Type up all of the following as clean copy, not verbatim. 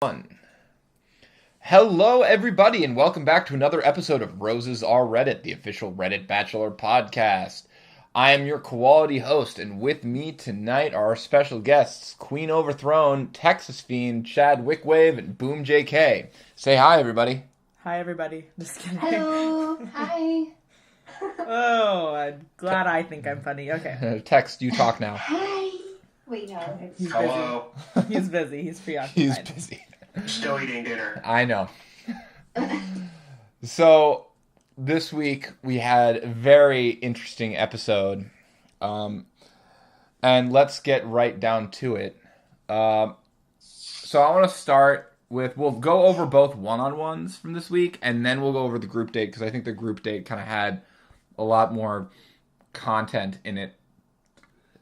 One. Hello, everybody, and welcome back to another episode of Roses Are Reddit, the official Reddit Bachelor podcast. I am your quality host, and with me tonight are our special guests, Queen Overthrown, Texas Fiend, Chadwickwave, and BoomJayKay. Say hi, everybody. Hi, everybody. Just kidding. Hello. Hi. Oh, I'm glad I think I'm funny. Okay. Text, you talk now. Hi. Wait, no. He's Hello. busy. He's busy. He's preoccupied. He's busy. Still eating dinner. I know. So, this week we had a very interesting episode. And let's get right down to it. So I want to start with, we'll go over both one-on-ones from this week, and then we'll go over the group date, because I think the group date kind of had a lot more content in it,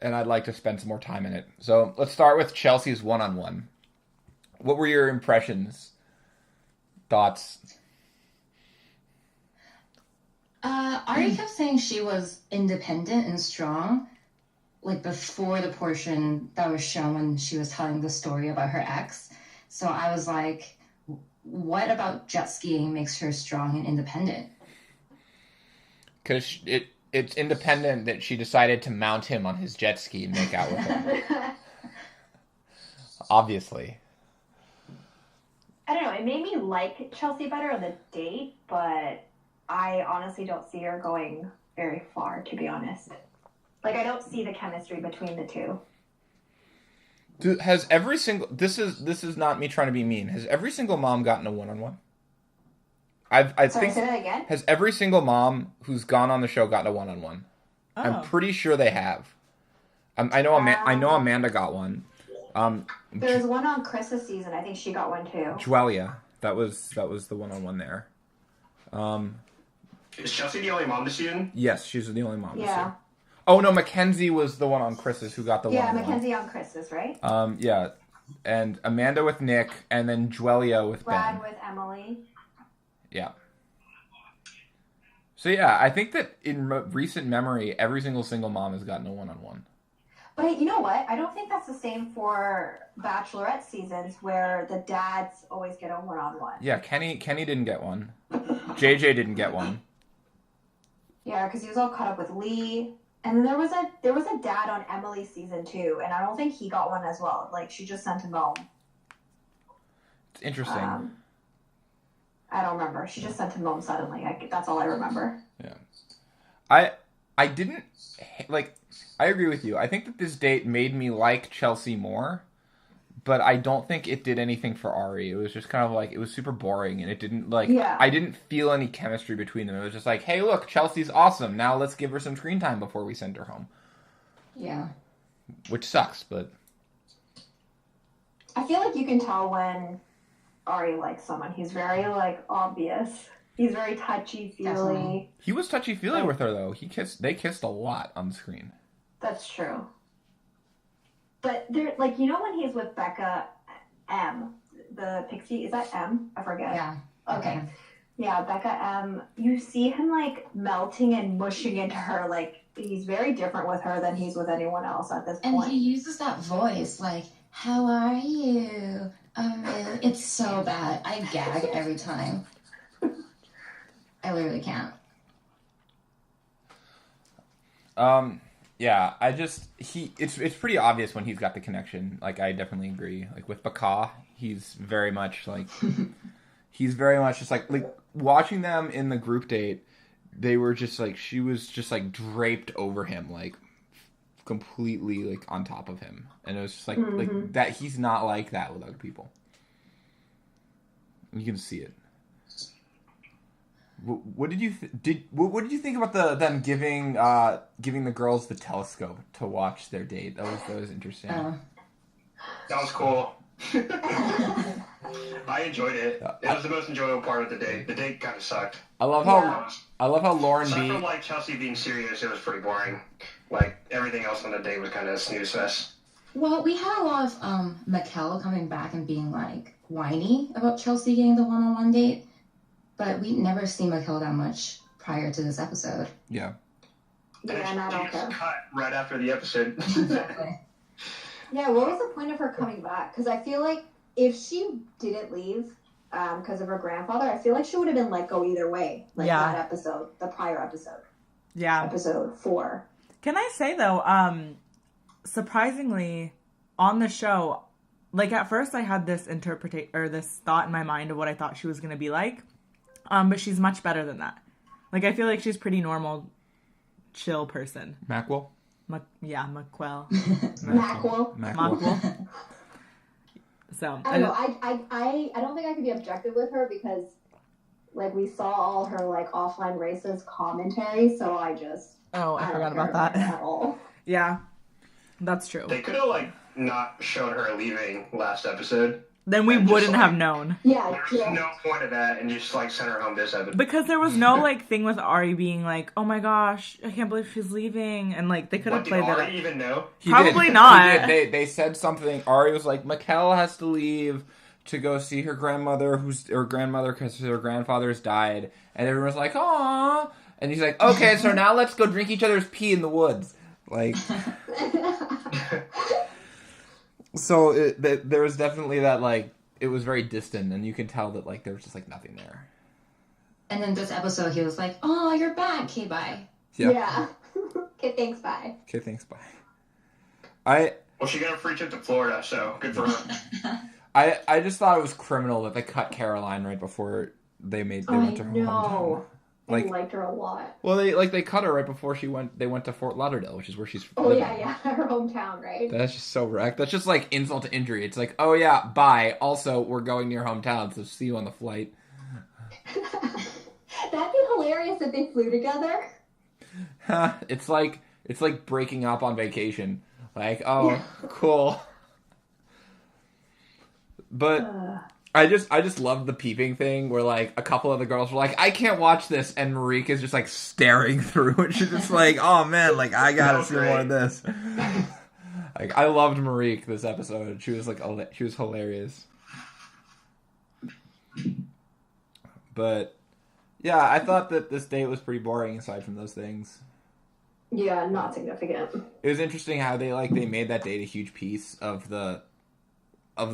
and I'd like to spend some more time in it. So let's start with Chelsea's one-on-one. What were your impressions? Thoughts? Ari kept saying she was independent and strong, like before the portion that was shown when she was telling the story about her ex. So I was like, what about jet skiing makes her strong and independent? Because it's independent that she decided to mount him on his jet ski and make out with him. Obviously. I don't know, it made me like Chelsea better on the date, but I honestly don't see her going very far, to be honest. Like, I don't see the chemistry between the two. Has every single... This is not me trying to be mean. Has every single mom gotten a one-on-one? I Sorry, think... say that again? Has every single mom who's gone on the show gotten a one-on-one? Oh. I'm pretty sure they have. I know Amanda got one. There was one on Chris's season. I think she got one too. Juelia. That was the one-on-one there. Is Chelsea the only mom this season? Yes, she's the only mom. Yeah. Oh no, Mackenzie was the one on Chris's who got the Yeah, one-on-one. Mackenzie on Chris's, right? Yeah, and Amanda with Nick, and then Juelia with Brad Ben. with Emily. Yeah. So yeah, I think that in recent memory, every single mom has gotten a one-on-one. But you know what? I don't think that's the same for Bachelorette seasons where the dads always get a one-on-one. Yeah, Kenny didn't get one. JJ didn't get one. Yeah, because he was all caught up with Lee. And then there was a dad on Emily's season too, and I don't think he got one as well. Like, she just sent him home. It's interesting. I don't remember. She just sent him home suddenly. That's all I remember. Yeah. I didn't, like, I agree with you. I think that this date made me like Chelsea more, but I don't think it did anything for Ari. It was just kind of like, it was super boring, and it didn't, like, Yeah. I didn't feel any chemistry between them. It was just like, hey, look, Chelsea's awesome. Now let's give her some screen time before we send her home. Yeah. Which sucks, but... I feel like you can tell when Ari likes someone. He's very, like, obvious. He's very touchy-feely. Definitely. He was touchy-feely with her, though. They kissed a lot on the screen. That's true. But they're like, you know, when he's with Becca M, the pixie, is that M? I forget. Yeah. Okay. Yeah, Becca M. You see him like melting and mushing into her. Like, he's very different with her than he's with anyone else at this And point. he uses that voice, like, how are you? Oh, it's so bad. I gag every time. I literally can't. Yeah, it's pretty obvious when he's got the connection. Like, I definitely agree. Like, with Baka, he's very much just like watching them in the group date, they were just like, she was just like draped over him, like completely like on top of him. And it was just like that, he's not like that with other people. You can see it. What did you think about them giving the girls the telescope to watch their date? That was interesting. Oh. That was cool. I enjoyed it. It was the most enjoyable part of the date. The date kind of sucked. I love how Lauren Aside B. from like Chelsea being serious, it was pretty boring. Like everything else on the date was kind of snooze fest. Well, we had a lot of Mikkel coming back and being like whiny about Chelsea getting the one-on-one date, but we never seen Mikkel that much prior to this episode. Yeah. Yeah, and I don't care. Cut right after the episode. Exactly. Yeah, what was the point of her coming back? Because I feel like if she didn't leave because of her grandfather, I feel like she would have been let go either way. Like that episode, the prior episode. Yeah. Episode 4. Can I say, though, surprisingly, on the show, like, at first I had this this thought in my mind of what I thought she was going to be like, but she's much better than that. Like, I feel like she's pretty normal, chill person. Mackwell? McQuell. Mackwell. So, I don't know. I don't think I could be objective with her because, like, we saw all her, like, offline racist commentary, so I forgot about that. At all. Yeah, that's true. They could have, like, not shown her leaving last episode. Then we wouldn't have known. Yeah. There's no point of that, and just, like, send her home this episode. Because there was no, like, thing with Ari being like, oh my gosh, I can't believe she's leaving. And, like, they could have played that. Did Ari even know? Probably not. They said something. Ari was like, Mikkel has to leave to go see her grandmother, because her grandfather's died. And everyone was like, aww. And he's like, okay, so now let's go drink each other's pee in the woods. Like... So there was definitely that, like, it was very distant, and you can tell that, like, there was just, like, nothing there. And then this episode, he was like, oh, you're back. Okay, bye. Yeah. Okay, thanks, bye. Okay, thanks, bye. Well, she got a free trip to Florida, so good for her. I just thought it was criminal that they cut Caroline right before they went to her hometown. I liked her a lot. Well, they cut her right before they went to Fort Lauderdale, which is where she's Oh, living. yeah, her hometown, right? That's just so wrecked. That's just like insult to injury. It's like, oh yeah, bye. Also, we're going to your hometown, so see you on the flight. That'd be hilarious if they flew together. It's like breaking up on vacation. Like, oh, cool. But I just loved the peeping thing where, like, a couple of the girls were like, I can't watch this, and Marique is just, like, staring through, and she's just like, oh man, like, I gotta see more of this. Like, I loved Marique this episode. She was, like, she was hilarious. But yeah, I thought that this date was pretty boring aside from those things. Yeah, not significant. It was interesting how they made that date a huge piece of the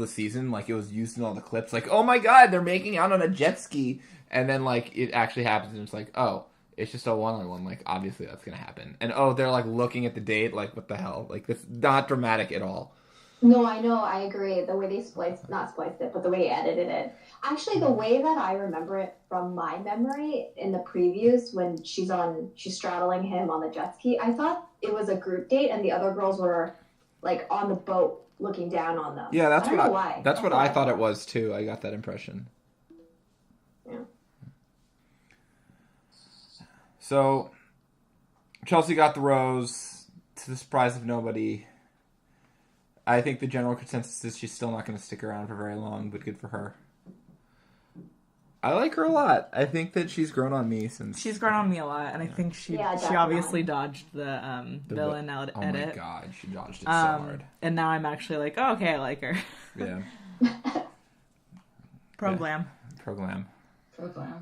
season. Like, it was used in all the clips. Like, oh my god, they're making out on a jet ski. And then, like, it actually happens, and it's like, oh, it's just a one-on-one. Like, obviously that's gonna happen. And, oh, they're, like, looking at the date. Like, what the hell? Like, it's not dramatic at all. No, I know, I agree. The way they not spliced it, but the way they edited it. Actually, the way that I remember it from my memory in the previews when she's straddling him on the jet ski, I thought it was a group date and the other girls were, like, on the boat looking down on them. Yeah, that's what I thought it it was, too. I got that impression. Yeah. So, Chelsea got the rose, to the surprise of nobody. I think the general consensus is she's still not going to stick around for very long, but good for her. I like her a lot. I think that she's grown on me since... She's grown on me a lot, and I think she obviously dodged the villain edit. Oh my god, she dodged it so hard. And now I'm actually like, oh, okay, I like her. Yeah. Pro-glam. Pro-glam.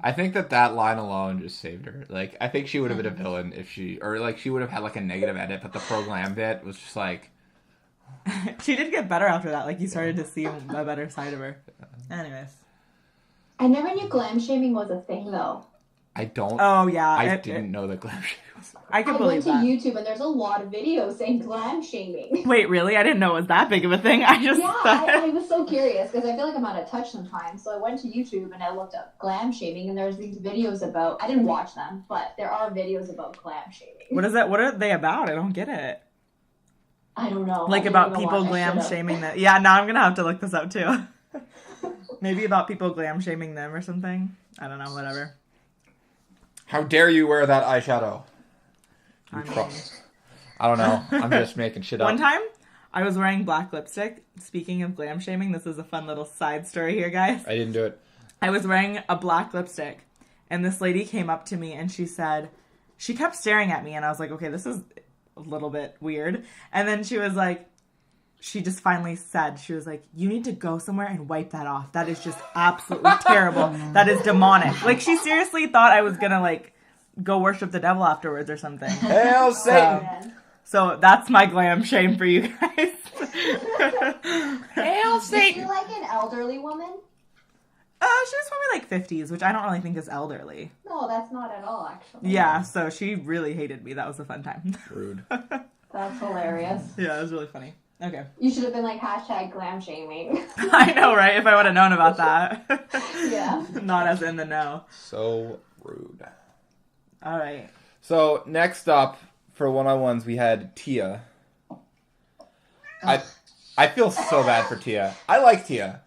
I think that line alone just saved her. Like, I think she would have been a villain if she would have had, like, a negative edit, but the pro-glam bit was just like... She did get better after that. Like, you started to see a better side of her. Anyways. I never knew glam shaming was a thing, though. I don't... Oh, yeah. I didn't know that glam shaming was... I went to YouTube, and there's a lot of videos saying glam shaming. Wait, really? I didn't know it was that big of a thing. I was so curious, because I feel like I'm out of touch sometimes. So I went to YouTube, and I looked up glam shaming, and there's these videos about... I didn't watch them, but there are videos about glam shaming. What is that? What are they about? I don't get it. I don't know. Like, about people glam shaming them. Yeah, now I'm going to have to look this up, too. Maybe about people glam shaming them or something. I don't know, whatever. How dare you wear that eyeshadow? I don't know. I'm just making shit up. One time, I was wearing black lipstick. Speaking of glam shaming, this is a fun little side story here, guys. I didn't do it. I was wearing a black lipstick, and this lady came up to me, and she kept staring at me, and I was like, okay, this is a little bit weird. And then she was like, she just finally said, she was like, you need to go somewhere and wipe that off. That is just absolutely terrible. That is demonic. Like, she seriously thought I was gonna, like, go worship the devil afterwards or something. Hail Satan! So that's my glam shame for you guys. Hail Is Satan! she like an elderly woman? She was probably like 50s, which I don't really think is elderly. No, that's not at all, actually. Yeah, so she really hated me. That was a fun time. Rude. That's hilarious. Yeah, it was really funny. Okay. You should have been like #glam shaming. I know, right? If I would have known about that. Yeah. Not as in the know. So rude. All right. So next up for one-on-ones, we had Tia. I feel so bad for Tia. I like Tia.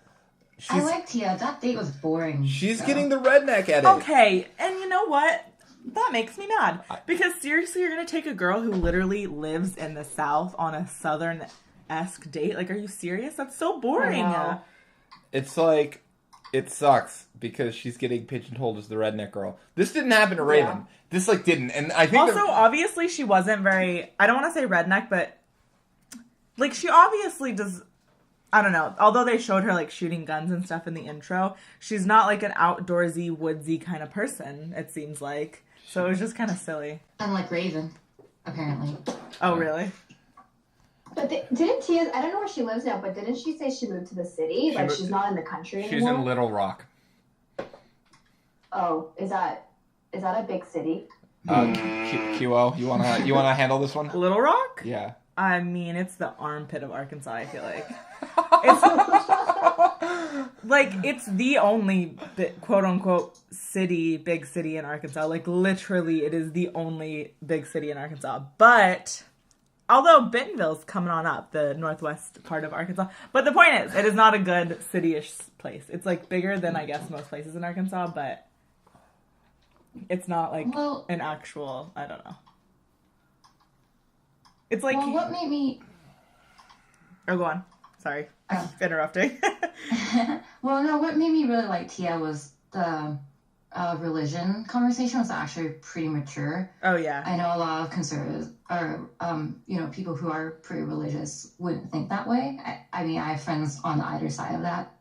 I like Tia. That date was boring. She's though. getting the redneck edit. Okay, and you know what? That makes me mad. Because seriously, you're going to take a girl who literally lives in the South on a Southern-esque date? Like, are you serious? That's so boring. I know. It's like, it sucks because she's getting pigeonholed as the redneck girl. This didn't happen to Raven. Yeah. This, like, didn't. And I think Also, obviously, she wasn't very... I don't want to say redneck, but... Like, she obviously does... I don't know. Although they showed her, like, shooting guns and stuff in the intro, she's not, like, an outdoorsy, woodsy kind of person, it seems like. So it was just kind of silly. Unlike Raven, apparently. Oh, really? But didn't Tia, I don't know where she lives now, but didn't she say she moved to the city? Like, she's not in the country she's anymore? in Little Rock. Oh, is that a big city? QO, you wanna handle this one? Little Rock? Yeah. I mean, it's the armpit of Arkansas, I feel like. It's the only quote-unquote big city in Arkansas. Like, literally, it is the only big city in Arkansas. But, although Bentonville's coming on up, the northwest part of Arkansas. But the point is, it is not a good city-ish place. It's, like, bigger than, I guess, most places in Arkansas, but it's not, like, an actual, I don't know. It's like... Well, what made me... Oh, go on. Sorry. I'm interrupting. Well, no, what made me really like Tia was the religion conversation was actually pretty mature. Oh, yeah. I know a lot of conservatives or, people who are pretty religious wouldn't think that way. I mean, I have friends on either side of that.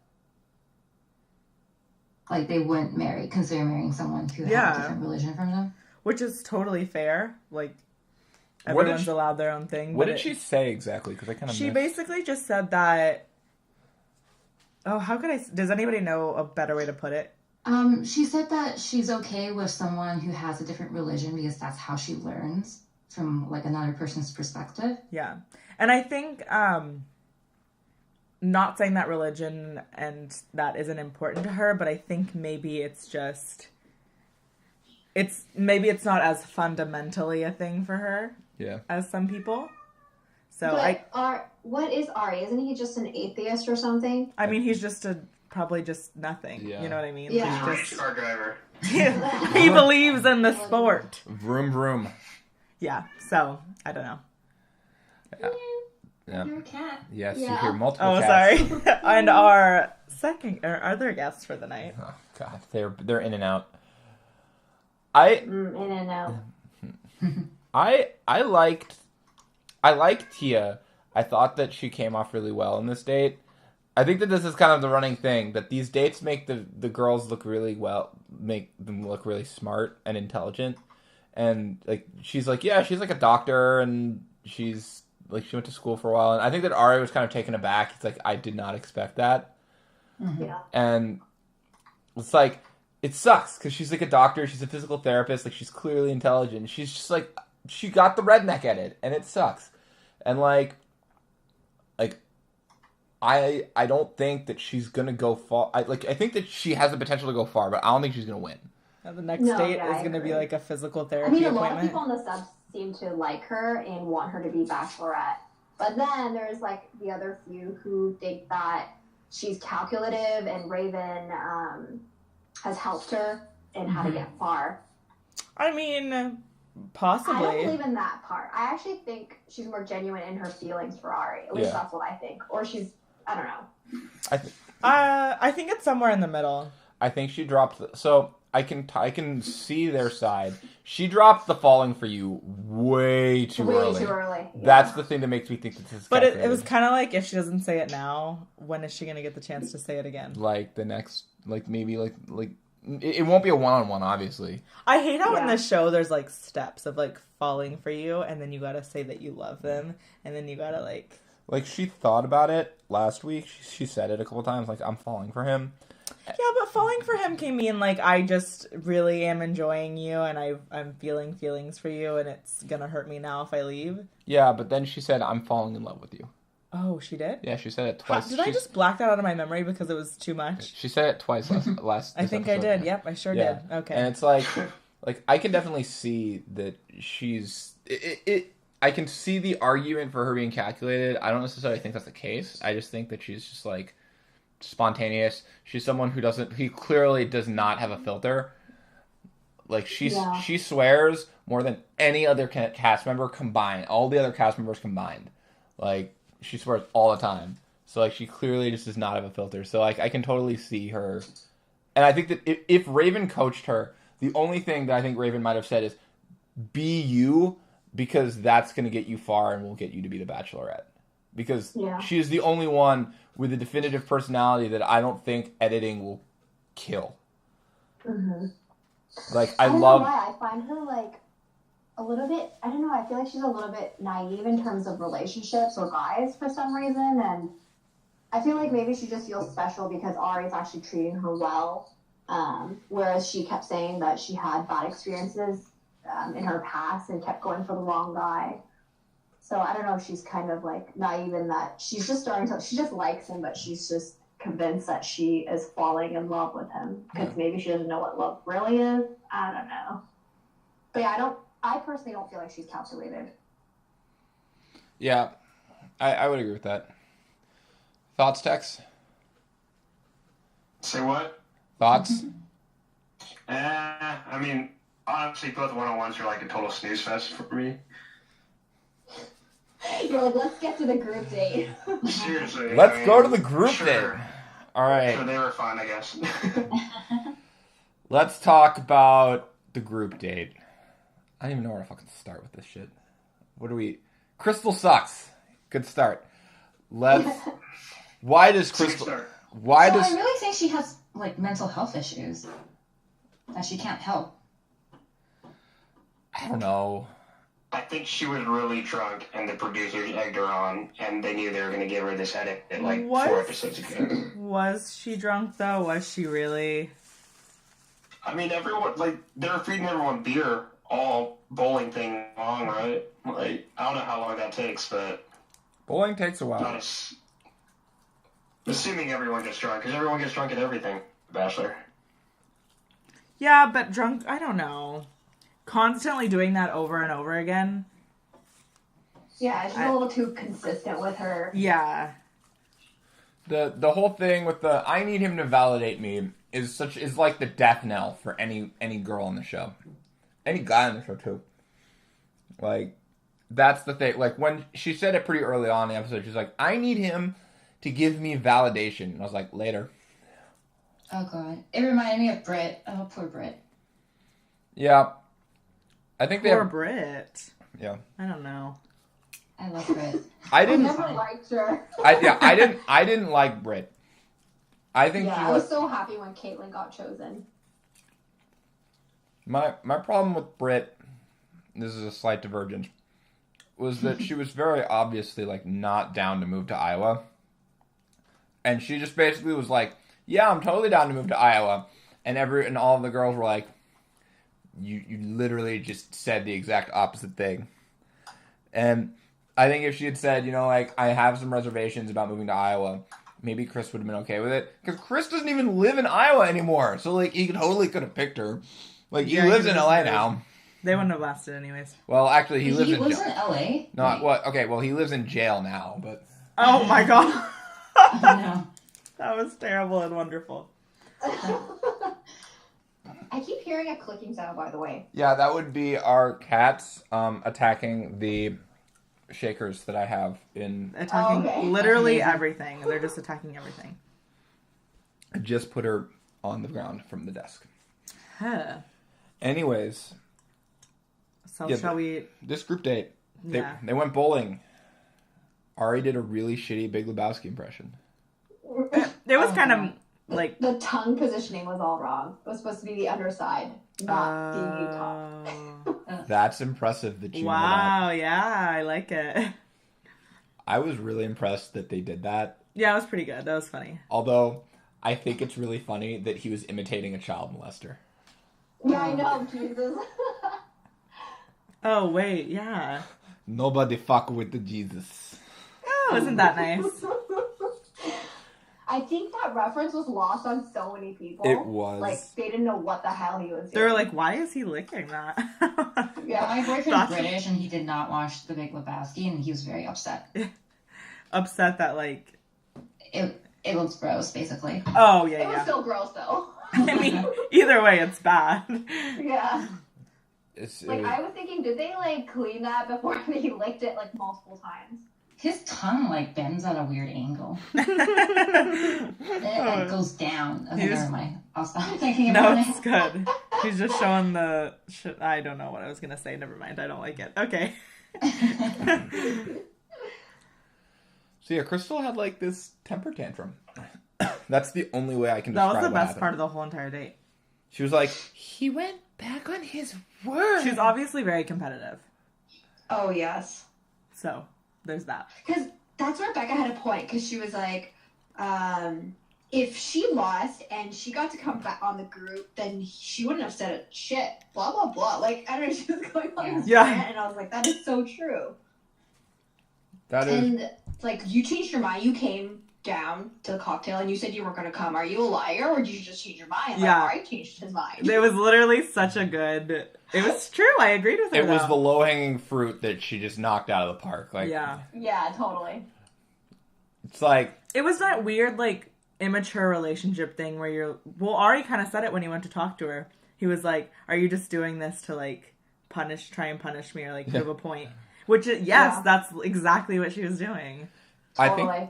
Like, they wouldn't consider marrying someone who had a different religion from them. Which is totally fair. Like, everyone's allowed their own thing. What did she say exactly? Because I kind of She basically just said that... Oh, how could I... Does anybody know a better way to put it? She said that she's okay with someone who has a different religion because that's how she learns from, like, another person's perspective. Yeah. And I think... not saying that religion and that isn't important to her, but I think maybe it's just... Maybe it's not as fundamentally a thing for her as some people. So what is Ari? Isn't he just an atheist or something? I mean, he's just probably just nothing. Yeah. You know what I mean? Yeah. He's just car driver. He believes in the sport. Vroom vroom. Yeah. So I don't know. Yeah. You're a cat. Yes, Yeah. you hear multiple Oh, cats. sorry. And our other guests for the night. Oh God, they're in and out. I In and out. I liked Tia. I thought that she came off really well in this date. I think that this is kind of the running thing, that these dates make the girls look really well, make them look really smart and intelligent. And like she's like a doctor, and she's like she went to school for a while. And I think that Ari was kind of taken aback. It's like, I did not expect that. Mm-hmm. Yeah. And it's like, it sucks because she's like a doctor, she's a physical therapist, like she's clearly intelligent. She's just like, she got the redneck edit, and it sucks. And like I don't think that she's gonna go far. I think that she has the potential to go far, but I don't think she's gonna win. Now, the next date is going to be like a physical therapy I mean, a appointment. lot of people on the subs seem to like her and want her to be Bachelorette. But then there's like the other few who think that she's calculative and Raven has helped her in how to get far. I mean, I possibly. don't believe in that part. I actually think she's more genuine in her feelings for Ari. At least that's what I think. Or she's, I don't know. I think it's somewhere in the middle. I think she dropped. So I can see their side. She dropped the falling for you way too early. Yeah. That's the thing that makes me think that this is. But it was kind of like, if she doesn't say it now, when is she going to get the chance to say it again? Like the next, like maybe like it won't be a one-on-one, obviously. I hate how in this show there's, like, steps of, like, falling for you, and then you gotta say that you love them, and then you gotta, like... Like, she thought about it last week. She said it a couple times, like, I'm falling for him. Yeah, but falling for him can mean, like, I just really am enjoying you, and I'm feeling feelings for you, and it's gonna hurt me now if I leave. Yeah, but then she said, I'm falling in love with you. Oh, she did? Yeah, she said it twice. Did I just black that out of my memory because it was too much? She said it twice last I think episode. I did. Yep, I sure did. Okay. And it's like I can definitely see that she's... I can see the argument for her being calculated. I don't necessarily think that's the case. I just think that she's just, like, spontaneous. She's someone he clearly does not have a filter. Like, she swears more than any other cast member combined. All the other cast members combined. Like, she swears all the time. So, like, she clearly just does not have a filter. So, like, I can totally see her. And I think that if Raven coached her, the only thing that I think Raven might have said is, be you, because that's going to get you far and will get you to be the Bachelorette. Because she is the only one with a definitive personality that I don't think editing will kill. Mm-hmm. Like, I don't know why. I find her, like, a little bit, I don't know, I feel like she's a little bit naive in terms of relationships or guys for some reason, and I feel like maybe she just feels special because Ari's actually treating her well, whereas she kept saying that she had bad experiences in her past and kept going for the wrong guy. So I don't know if she's kind of, like, naive in that she's just she just likes him, but she's just convinced that she is falling in love with him because maybe she doesn't know what love really is. I don't know. But yeah, I personally don't feel like she's calculated. Yeah, I would agree with that. Thoughts, Tex? Say what? Thoughts? I mean, honestly, both one-on-ones are like a total snooze fest for me. You're like, let's get to the group date. Seriously. Let's go to the group date. All right. Sure, they were fun, I guess. Let's talk about the group date. I don't even know where to fucking start with this shit. Crystal sucks. Good start. Why does Crystal... I really think she has, like, mental health issues that she can't help. I don't know. I think she was really drunk, and the producers egged her on, and they knew they were going to give her this edit at, like, 4 episodes ago. Was she drunk, though? Was she really? I mean, everyone, like, they were feeding everyone beer all bowling thing long, right? Like, I don't know how long that takes, but... Bowling takes a while. Assuming everyone gets drunk, because everyone gets drunk at everything, Bachelor. Yeah, but drunk, I don't know. Constantly doing that over and over again. Yeah, she's a little too consistent with her. Yeah. The whole thing with the I need him to validate me is like the death knell for any girl on the show. Any guy on the show too. Like, that's the thing. Like, when she said it pretty early on in the episode, she's like, I need him to give me validation. And I was like, later. Oh god. It reminded me of Brit. Oh, poor Brit. Yeah. I think Poor Brit. Yeah. I don't know. I love Brit. I never liked her. I didn't like Brit. I think I was so happy when Caitlyn got chosen. My problem with Brit, this is a slight divergence, was that she was very obviously, like, not down to move to Iowa. And she just basically was like, yeah, I'm totally down to move to Iowa. And all of the girls were like, you literally just said the exact opposite thing. And I think if she had said, you know, like, I have some reservations about moving to Iowa, maybe Chris would have been okay with it. Because Chris doesn't even live in Iowa anymore. So, like, he totally could have picked her. Like, he lives in LA now. They wouldn't have lasted anyways. Well, actually, he lives in jail. LA? No, what? Okay, well, he lives in jail now, but... Oh, my God. Oh, no. That was terrible and wonderful. I keep hearing a clicking sound, by the way. Yeah, that would be our cats attacking the shakers that I have in... Attacking literally everything. They're just attacking everything. I just put her on the ground from the desk. Huh. Anyways. So shall we... This group date. They went bowling. Ari did a really shitty Big Lebowski impression. It was kind of Like The tongue positioning was all wrong. It was supposed to be the underside, not the top. That's impressive that you know that. wow, yeah, I like it. I was really impressed that they did that. Yeah, it was pretty good. That was funny. Although, I think it's really funny that he was imitating a child molester. Yeah, I know, Jesus. Oh wait, yeah. Nobody fuck with the Jesus. Oh, isn't that nice? I think that reference was lost on so many people. It was. Like, they didn't know what the hell he was doing. They were like, "Why is he licking that?" Yeah. My boyfriend's That's- British and he did not watch The Big Lebowski and he was very upset. Upset that like. It looks gross, basically. Oh It yeah, was yeah. still gross, though. I mean, either way, it's bad. Yeah. It Like, was- I was thinking, did they, like, clean that before they licked it, like, multiple times? His tongue, like, bends at a weird angle. It goes down. Okay, He was- never mind. I'll stop thinking No, about it's it. good. He's just showing the. I don't know what I was gonna say. Never mind. I don't like it. Okay. So yeah, Crystal had like this temper tantrum. That's the only way I can That describe was the what best happened. part of the whole entire date. She was like, he went back on his word. She's obviously very competitive. Oh, yes. So there's that. Because that's where Becca had a point, because she was like, if she lost and she got to come back on the group, then she wouldn't have said shit, blah, blah, blah. Like, I don't know, she was going on this Yeah. rant, and I was like, that is so true. That is. And, like, you changed your mind. You came down to the cocktail and you said you weren't going to come. Are you a liar, or did you just change your mind? Yeah. Like, Ari changed his mind. It was literally such a good. It was true. I agreed with her. It was though. the low hanging fruit that she just knocked out of the park. Like, Yeah. Yeah, totally. it's like, It was that weird, like, immature relationship thing where you're. Well, Ari kind of said it when he went to talk to her. He was like, "Are you just doing this to like try and punish me, or like prove a point?" Which, yes, Yeah. that's exactly what she was doing. Totally.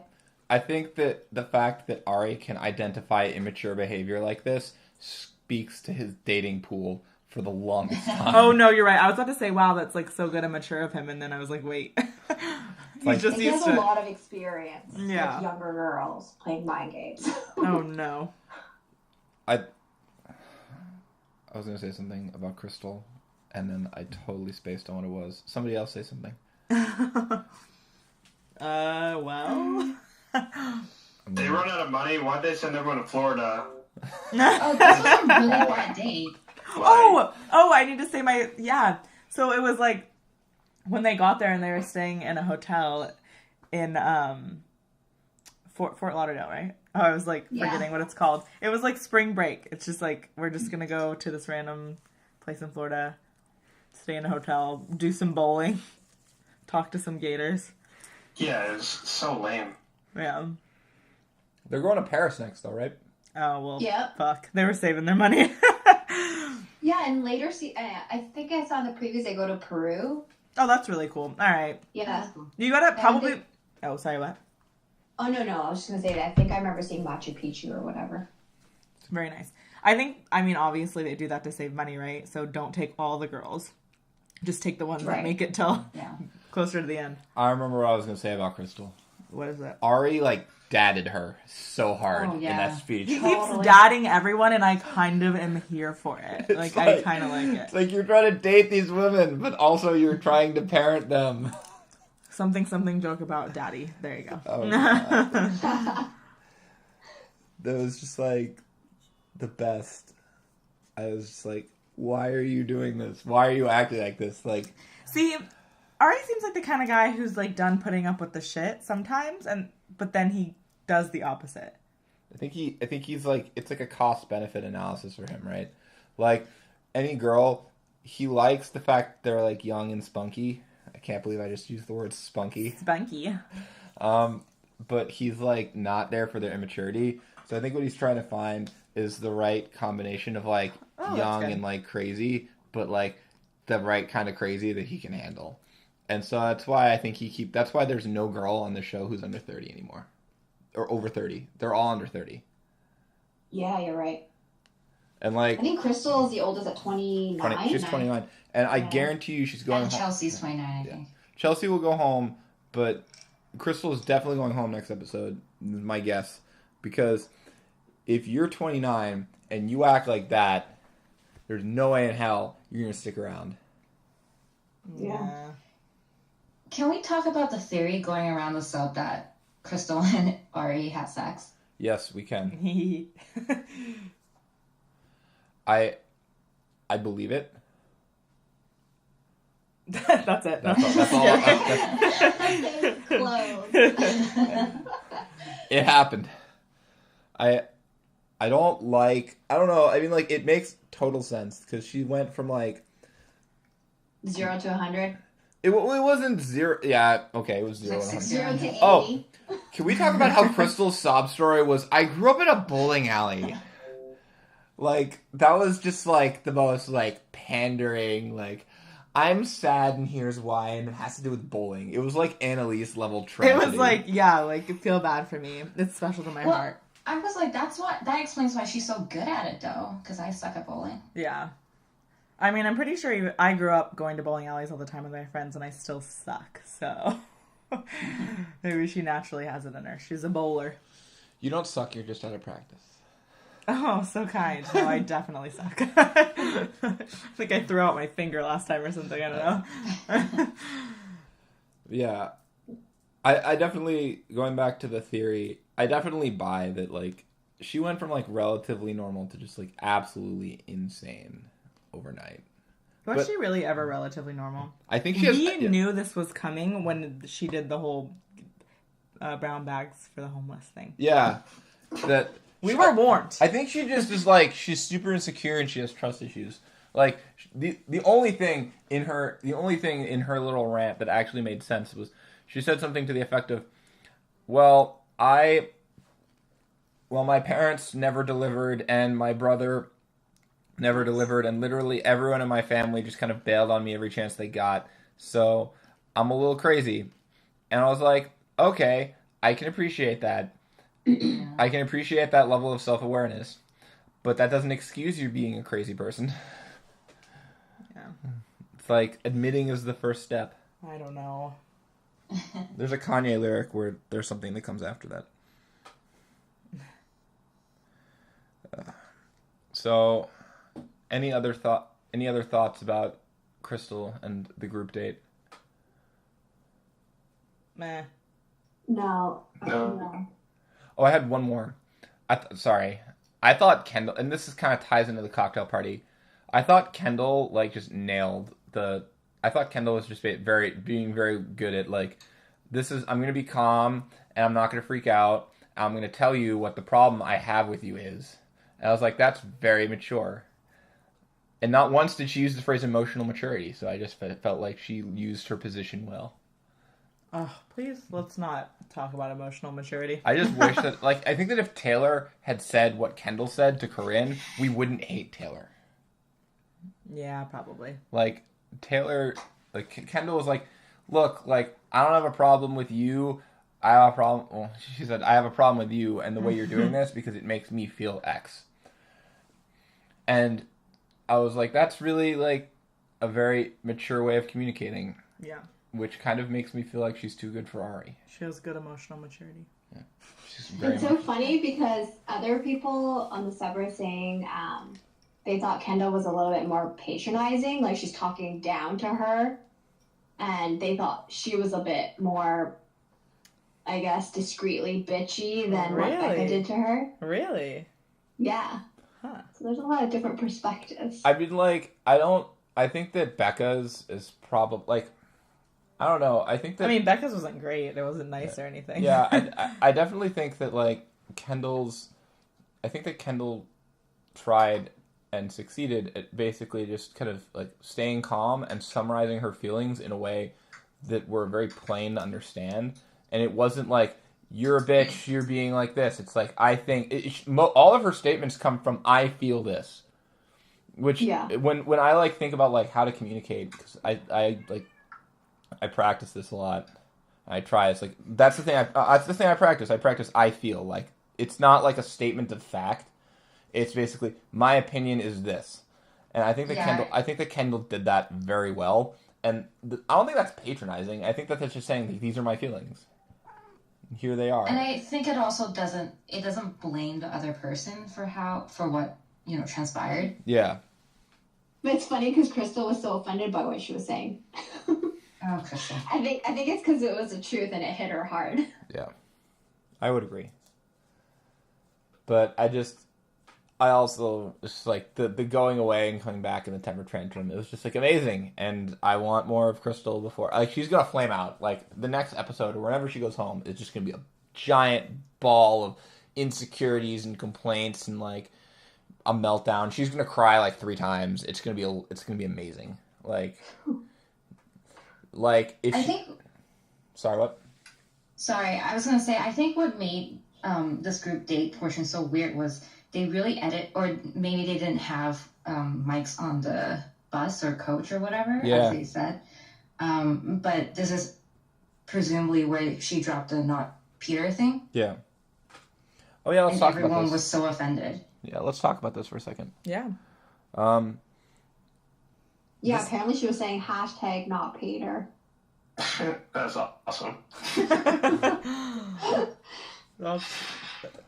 I think that the fact that Ari can identify immature behavior like this speaks to his dating pool for the longest time. Oh no, you're right. I was about to say, "Wow, that's like so good and mature of him," and then I was like, "Wait." He's Like- just He used has a to. lot of experience Yeah. with younger girls playing mind games. Oh no. I was gonna say something about Crystal, and then I totally spaced on what it was. Somebody else say something. Well. They run out of money. Why'd they send everyone to Florida? Oh, this was a really bad date. Oh, I need to say yeah. So it was like when they got there and they were staying in a hotel in Fort Lauderdale, right? Oh, I was like forgetting what it's called. It was like spring break. It's just like we're just gonna go to this random place in Florida, stay in a hotel, do some bowling, talk to some gators. Yeah, it's so lame. Yeah. They're going to Paris next, though, right? Oh well. Yep. Fuck. They were saving their money. Yeah, and later, I think I saw in the previews they go to Peru. Oh, that's really cool. All right. Yeah. You gotta probably. they- Oh, sorry. What? Oh, no, I was just going to say that. I think I remember seeing Machu Picchu or whatever. Very nice. I mean, obviously they do that to save money, right? So don't take all the girls. Just take the ones that Right. make it till Yeah. closer to the end. I remember what I was gonna say about Crystal. What is it? Ari like dadded her so hard Oh, in yeah. that speech. He Totally. keeps dadding everyone, and I kind of am here for it. It's Like, I kind of like It's it. like you're trying to date these women, but also you're trying to parent them. Something joke about daddy. There you go. Oh, God. That was just like the best. I was just like, why are you doing this? Why are you acting like this? Like, See, Ari seems like the kind of guy who's like done putting up with the shit sometimes, but then he does the opposite. I think he's like, it's like a cost benefit analysis for him, right? Like any girl, he likes the fact they're like young and spunky. I can't believe I just used the word spunky. Spunky. But he's like not there for their immaturity. So I think what he's trying to find is the right combination of like that's young good. and like crazy, but like the right kind of crazy that he can handle. And so that's why I think that's why there's no girl on the show who's under 30 anymore. Or over 30. They're all under 30. Yeah, you're right. And like I think Crystal is the oldest at 29. she's 29. And I Yeah. guarantee you she's going And home. Chelsea's 29, I Yeah. think. Chelsea will go home, but Crystal is definitely going home next episode, my guess. Because if you're 29 and you act like that, there's no way in hell you're going to stick around. Yeah. Can we talk about the theory going around the sub that Crystal and Ari had sex? Yes, we can. I believe it. That's it. That's all. It happened. I don't know. I mean, like, it makes total sense because she went from like 0 to 100. it wasn't 0. Yeah, okay, it was 0 to 100. 0 to 80. Oh, can we talk about how Crystal's sob story was? I grew up in a bowling alley. Like, that was just like the most like pandering. Like, I'm sad and here's why, and it has to do with bowling. It was like Annalise level tragedy. It was like, yeah, like, feel bad for me. It's special to my heart. I was like, that explains why she's so good at it, though, because I suck at bowling. Yeah. I mean, I'm pretty sure I grew up going to bowling alleys all the time with my friends, and I still suck, so maybe she naturally has it in her. She's a bowler. You don't suck, you're just out of practice. Oh, so kind. No, I definitely suck. I think I threw out my finger last time or something. I don't know. Yeah. I definitely, going back to the theory, I definitely buy that, like, she went from, like, relatively normal to just, like, absolutely insane overnight. Was she really ever relatively normal? I think she has... We knew this was coming when she did the whole brown bags for the homeless thing. Yeah. That... We were warned. I think she just is, like, she's super insecure and she has trust issues. Like, the only thing in her little rant that actually made sense was she said something to the effect of, well, my parents never delivered and my brother never delivered and literally everyone in my family just kind of bailed on me every chance they got. So I'm a little crazy. And I was like, okay, I can appreciate that. I can appreciate that level of self-awareness. But that doesn't excuse you being a crazy person. Yeah. It's like admitting is the first step. I don't know. There's a Kanye lyric where there's something that comes after that. So, any other thoughts about Crystal and the group date? Meh. No. No. Oh, I had one more. Sorry. I thought Kendall, and this is kind of ties into the cocktail party. I thought Kendall, like, just nailed I thought Kendall was just being very good at, like, I'm going to be calm, and I'm not going to freak out. I'm going to tell you what the problem I have with you is. And I was like, that's very mature. And not once did she use the phrase emotional maturity, so I just felt like she used her position well. Oh, please, let's not talk about emotional maturity. I just wish that, like, I think that if Taylor had said what Kendall said to Corinne, we wouldn't hate Taylor. Yeah, probably. Like, Taylor, like, Kendall was like, look, like, I don't have a problem with you. I have a problem, well, she said, I have a problem with you and the way you're doing this because it makes me feel X. And I was like, that's really, like, a very mature way of communicating. Yeah. Which kind of makes me feel like she's too good for Ari. She has good emotional maturity. Yeah. She's very It's so funny because other people on the sub were saying they thought Kendall was a little bit more patronizing, like she's talking down to her. And they thought she was a bit more, I guess, discreetly bitchy than what Becca did to her. Really? Yeah. Huh. So there's a lot of different perspectives. I mean, like, I think that Becca's is probably, like, I don't know. I think that... I mean, Becca's wasn't great. It wasn't nice or anything. Yeah, I definitely think that, like, I think that Kendall tried and succeeded at basically just kind of, like, staying calm and summarizing her feelings in a way that were very plain to understand. And it wasn't like, you're a bitch, you're being like this. It's like, I think... all of her statements come from, I feel this. Which, when I, like, think about, like, how to communicate, because I practice this a lot. I try. It's like that's the thing I practice. I practice. I feel like it's not like a statement of fact. It's basically my opinion is this, and I think that Kendall did that very well. And I don't think that's patronizing. I think that that's just saying these are my feelings. Here they are. And I think it also doesn't blame the other person for what, transpired. Yeah. But it's funny because Crystal was so offended by what she was saying. Oh, Crystal. I think it's because it was the truth and it hit her hard. Yeah. I would agree. But I also just like the going away and coming back in the temper tantrum. It was just like amazing, and I want more of Crystal before. Like she's gonna flame out. Like the next episode or whenever she goes home, it's just gonna be a giant ball of insecurities and complaints and like a meltdown. She's gonna cry like 3 times. It's gonna be amazing. Sorry, what? Sorry, I was gonna say I think what made this group date portion so weird was they really or maybe they didn't have mics on the bus or coach or whatever, as they said. But this is presumably where she dropped the not Peter thing. Yeah. Oh yeah, let's talk about this. Everyone was so offended. Yeah, let's talk about this for a second. Yeah. Apparently she was saying hashtag not Peter. That's awesome.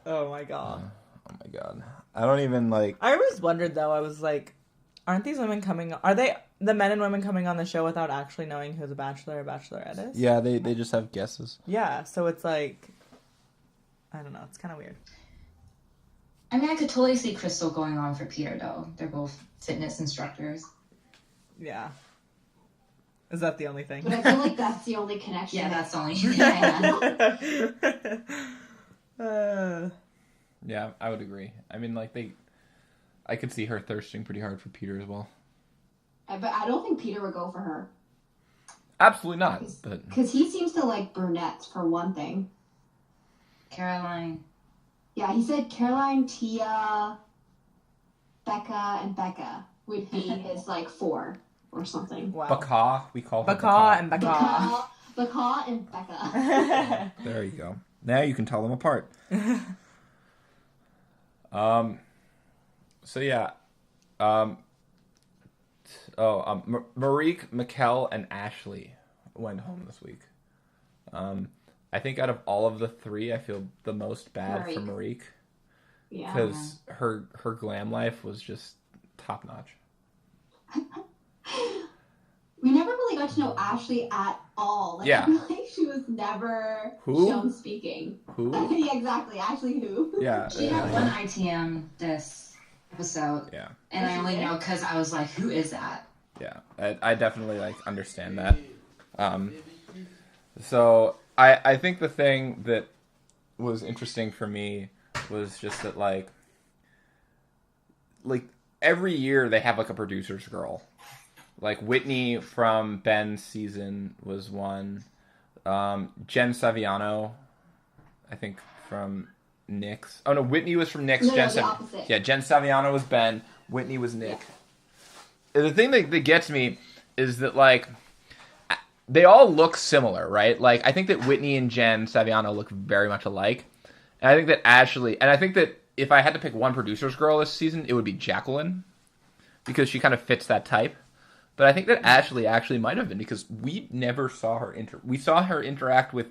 Oh my god. Oh my god. I don't even like... I always wondered though, I was like, aren't these women are they the men and women coming on the show without actually knowing who the Bachelor or Bachelorette is? Yeah, they just have guesses. Yeah, so it's like, I don't know, it's kind of weird. I mean, I could totally see Crystal going on for Peter though. They're both fitness instructors. Yeah. Is that the only thing? But I feel like that's the only connection. Yeah, that's the only Yeah, I would agree. I mean, like, I could see her thirsting pretty hard for Peter as well. But I don't think Peter would go for her. Absolutely not. Because he seems to like brunettes, for one thing. Caroline. Yeah, he said Caroline, Tia, Becca, and Becca would be his, 4 or something. Wow. Baka, we call her Baka and Becca. Baka and Becca. There you go. Now you can tell them apart. So yeah. Marique, Mikkel, and Ashley went home this week. I think out of all of the 3, I feel the most bad for Marique. Yeah. Because her glam life was just top notch. We never really got to know Ashley at all. I feel like she was never shown speaking. Who? Yeah, exactly. Ashley who? Yeah. She had one ITM this episode. Yeah. And I only know because I was like, who is that? Yeah. I definitely understand that. So I think the thing that was interesting for me was just that like every year they have a producer's girl. Like Whitney from Ben's season was one. Jen Saviano, I think from Nick's. Oh no, Whitney was from Nick's. No, the opposite. Yeah, Jen Saviano was Ben. Whitney was Nick. Yeah. The thing that gets me is that like they all look similar, right? Like I think that Whitney and Jen Saviano look very much alike. And I think that if I had to pick one producer's girl this season, it would be Jacqueline. Because she kind of fits that type. But I think that Ashley actually might have been because we never saw her we saw her interact with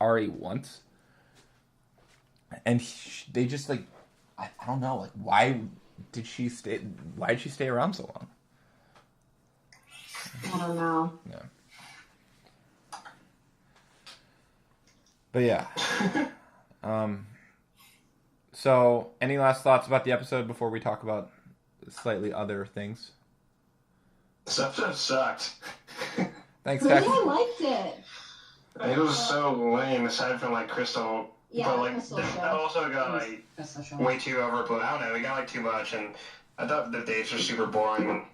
Ari once. And they just like, I don't know, like why did she stay around so long? I don't know. Yeah. But yeah. So any last thoughts about the episode before we talk about slightly other things? This episode sucked. Thanks, Really, Tex. I liked it. It was so lame, aside from Crystal. Yeah, but Crystal that show. also got way too overblown. I don't know, it got too much, and I thought the dates were super boring.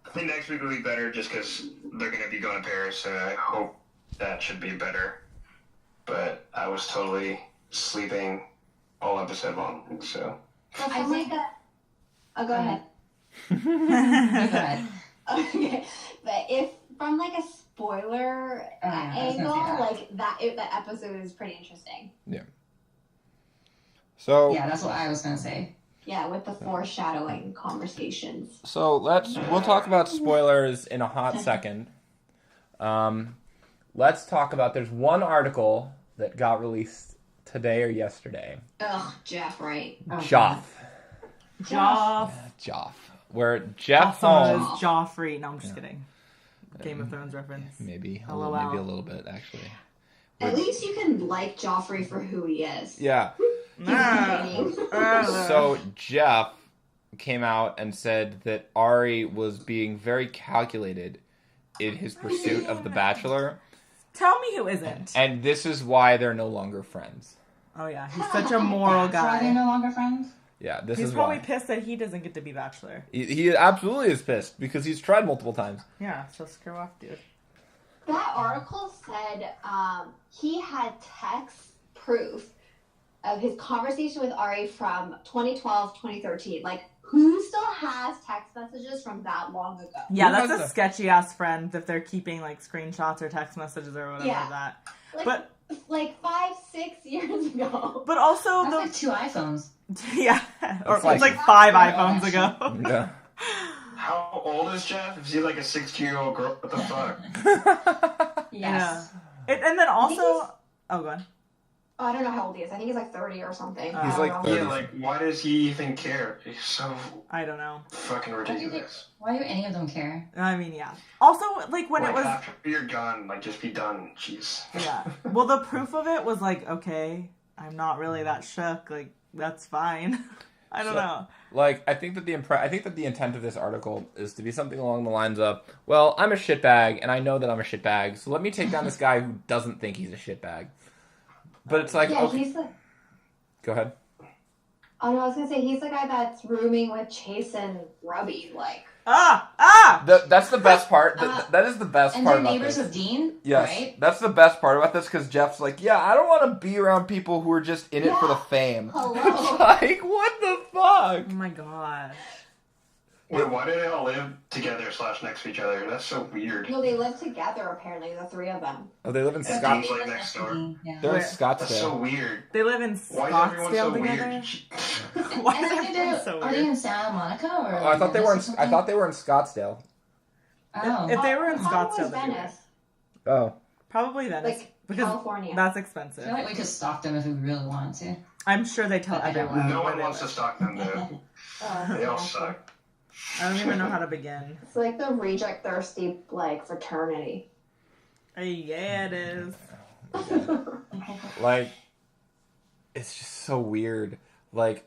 I think next week will be better just because they're going to be going to Paris, so I hope that should be better. But I was totally sleeping all episode long, so. I think that. Oh, go ahead. Go ahead. Okay, but if from a spoiler angle, that episode is pretty interesting. Yeah. So. Yeah, that's what I was gonna say. Yeah, with the foreshadowing conversations. So we'll talk about spoilers in a hot second. Let's talk about, there's one article that got released today or yesterday. Ugh, Jeff, right? Oh, Joff. Joff. Joff. Where Jeff Also Holmes... known as Joffrey. No, I'm just kidding. Game of Thrones reference. Maybe a LOL. little bit, actually. At least you can like Joffrey for who he is. Yeah. So Jeff came out and said that Ari was being very calculated in his pursuit of The Bachelor. Tell me who isn't. And this is why they're no longer friends. Oh yeah, he's such a moral That's why they're guy. no longer friends? Yeah, this He's is probably why. pissed that he doesn't get to be Bachelor. He absolutely is pissed because he's tried multiple times. Yeah, so screw off, dude. That article said he had text proof of his conversation with Ari from 2012, 2013. Like, who still has text messages from that long ago? Yeah, Who that's has a a- sketchy ass friend if they're keeping like screenshots or text messages or whatever Yeah. of that. Like, But like 5-6 years ago. but also That's the like 2 iPhones. yeah, or It's like- it's like 5 iPhones ago. Yeah. How old is Jeff? Is he like a 16-year-old girl? What the fuck? Yes. And then also, oh, go on. I don't know how old he is. I think he's like 30 or something. He's I don't like know. 30. Yeah, like, why does he even care? He's so I don't know. fucking ridiculous. Why do any of them care? I mean, yeah. Also, like when Like, it was, after you're gone, like, just be done. Jeez. yeah. Well, the proof of it was like, okay, I'm not really that shook. Like that's fine. I don't know. Like, I think that the intent of this article is to be something along the lines of, well, I'm a shitbag, and I know that I'm a shitbag, so let me take down this guy who doesn't think he's a shitbag. But it's like, Yeah, okay. he's the. Go ahead. Oh no, I was gonna say he's the guy that's rooming with Chase and Robbie. Like, That's the best part. That is the best And part they're about neighbors this. of Dean, Yes, right? that's the best part about this, because Jeff's like, yeah, I don't want to be around people who are just in it for the fame. hello. It's like, what the fuck? Oh my gosh. Wait, why do they all live together / next to each other? That's so weird. No, they live together apparently, the three of them. Oh, they live in Yeah, Scott. Dean's like next door. Yeah. They're in Where? That's so Scottsdale. weird. They live in Why is everyone so Scottsdale together. weird? Why And is I think everyone so are they weird? in Santa Monica or? Oh, I thought they were in. Venice or I something? thought they were in Scottsdale. Oh. If they were in How was Scottsdale, they'd be Venice? Oh, Probably Venice. Like because California. that's I expensive. feel like we could stalk them if we really wanted to. I'm sure they tell everyone. No where one they wants to live. stalk them, though. They all suck. I don't even know how to begin. It's like the reject thirsty like fraternity. Yeah, it is. like, it's just so weird. Like,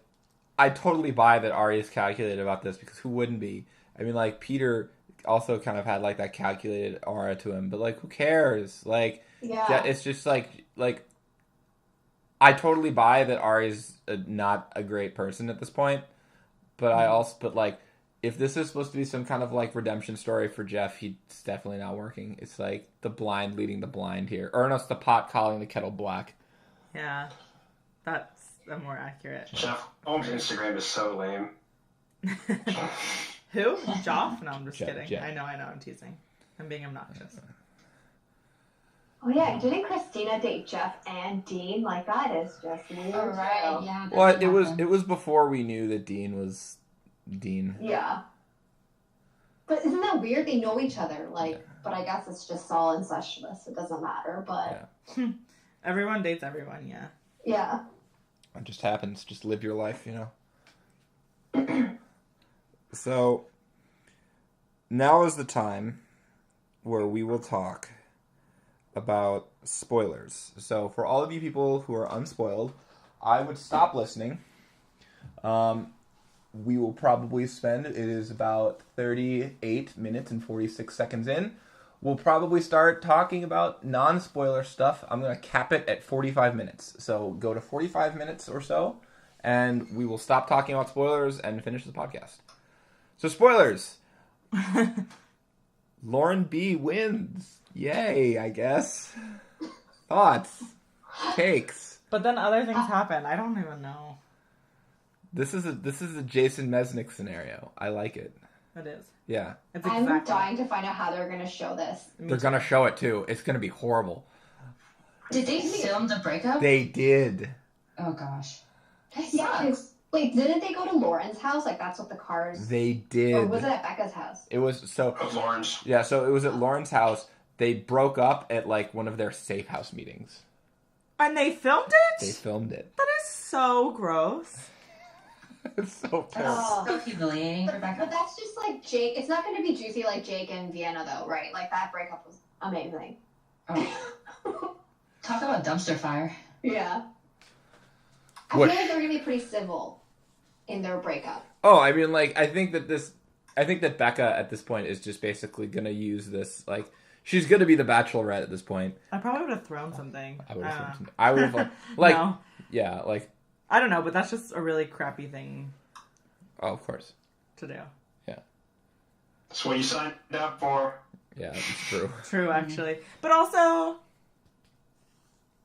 I totally buy that Ari is calculated about this, because who wouldn't be? I mean, like, Peter also kind of had like that calculated aura to him, but like, who cares? Like, Yeah. it's just like I totally buy that Ari's not a great person at this point, but like, if this is supposed to be some kind of like redemption story for Jeff, he's definitely not working. It's like the blind leading the blind here, or no, it's the pot calling the kettle black. Yeah, that's a more accurate. Jeff Holmes' Instagram is so lame. Who? Joff? No, I'm just Jeff, kidding. Jeff. I know, I'm teasing. I'm being obnoxious. Oh yeah, didn't Christina date Jeff and Dean? Like that is just weird. Oh, right. too. Yeah. that Well, did it happen. was before we knew that Dean was Dean. Yeah. But isn't that weird? They know each other. Like, but I guess it's just all incestuous. It doesn't matter. But Everyone dates everyone, yeah. yeah. It just happens. Just live your life, you know. So now is the time where we will talk about spoilers. So for all of you people who are unspoiled, I would stop listening. We will probably spend, it is about 38 minutes and 46 seconds in. We'll probably start talking about non-spoiler stuff. I'm going to cap it at 45 minutes. So go to 45 minutes or so, and we will stop talking about spoilers and finish the podcast. So spoilers. Lauren B wins. Yay, I guess. Thoughts? Takes? But then other things happen. I don't even know. This is a Jason Mesnick scenario. I like it. It is. Yeah. It's I'm exactly. dying to find out how they're gonna show this. They're gonna show it too. It's gonna be horrible. Did they film the breakup? They did. Oh gosh. That Yeah. sucks. 'Cause- wait, didn't they go to Lauren's house? Like that's what the cars. They did. Or was it at Becca's house? It was so. Of Lawrence. Yeah, so it was at Lauren's house. They broke up at like one of their safe house meetings. And they filmed it? They filmed it. That is so gross. It's so terrible. Oh, so humiliating for Becca. But that's just like Jake. It's not going to be juicy like Jake and Vienna, though, right? Like, that breakup was amazing. Oh. Talk about dumpster fire. Yeah. I What? feel like they're going to be pretty civil in their breakup. Oh, I mean, like, I think that Becca at this point is just basically gonna use this, like, she's gonna be the Bachelorette at this point. I probably would have thrown something. I would have, like, No. yeah, like, I don't know, but that's just a really crappy thing oh, of course, to do. yeah, That's what you signed up for. yeah, it's true. True, actually. But also,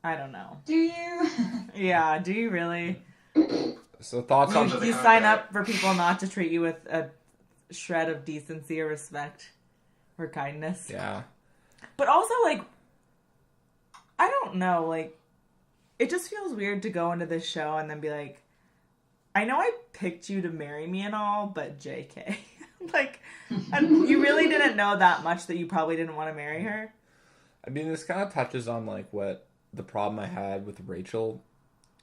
I don't know. Do you? Yeah, do you really? So thoughts on Comes with You the sign contract. up for people not to treat you with a shred of decency or respect or kindness. yeah. But also, like, I don't know, like, it just feels weird to go into this show and then be like, I know I picked you to marry me and all, but JK. Like, and you really didn't know that much that you probably didn't want to marry her. I mean, this kind of touches on, like, what the problem I had with Rachel